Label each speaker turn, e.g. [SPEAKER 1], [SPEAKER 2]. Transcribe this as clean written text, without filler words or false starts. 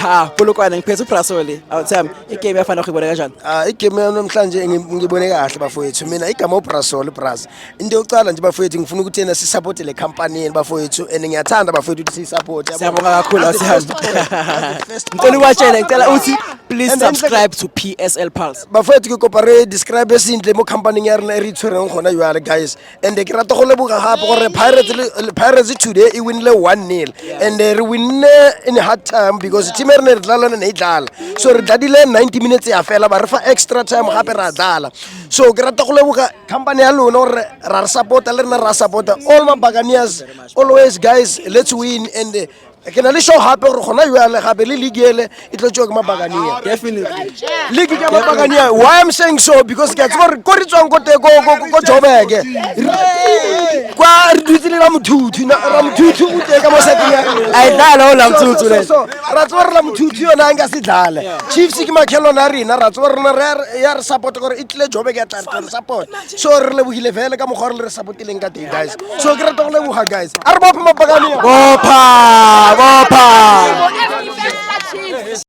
[SPEAKER 1] Ha, Polokwane ngiphethe uBrasoli. Awuthami, igame yafana ukubona kanjani?
[SPEAKER 2] Igame namhlanje ngibone kahle bafowethu mina igama uBrasol Bras into yokucala nje bafowethu ngifuna ukuthi yena sisupport le company yeni bafowethu and ngiyathanda bafowethu ukuthi sisupport
[SPEAKER 1] Siyabonga kakhulu awuthami. Ngicela uthi please subscribe to PSL Pulse.
[SPEAKER 2] bafowethu ke kopare describe sentle mo company ya rena e re tshwereng gona jwale guys and ke rata go leboga gape gore Pirates today e winile 1-0 and re winne in hard time because team re ne re dlala ne e dlala so re dladile 90 minutes ya fela ba re fa extra time gape ra dlala so ke rata go leboga company ya lona gore ra re supporta le rena ra supporta all my Buccaneers always guys let's win and ke na le show hape gore gona jwale gape le league ele e tlo tswa ke Buccaneers
[SPEAKER 1] Definitely.
[SPEAKER 2] league ke Buccaneers why I'm saying so because ke tswa re ko re tswang go Joburg kwa re dutse le la mothutu ra mothutu o teka mo setting ya
[SPEAKER 1] Ayidlala ola mthuthu le.
[SPEAKER 2] so ra tswa re la mothutu yona nga se dlale Chiefs ke makhelona rena ra tswa rena ya re support gore e tle Joburg ya tla re support so re lebogile vele ka mogore le re supportileng ka teng guys so ke rata go leboga guys a re bophe Buccaneers
[SPEAKER 1] Bopha.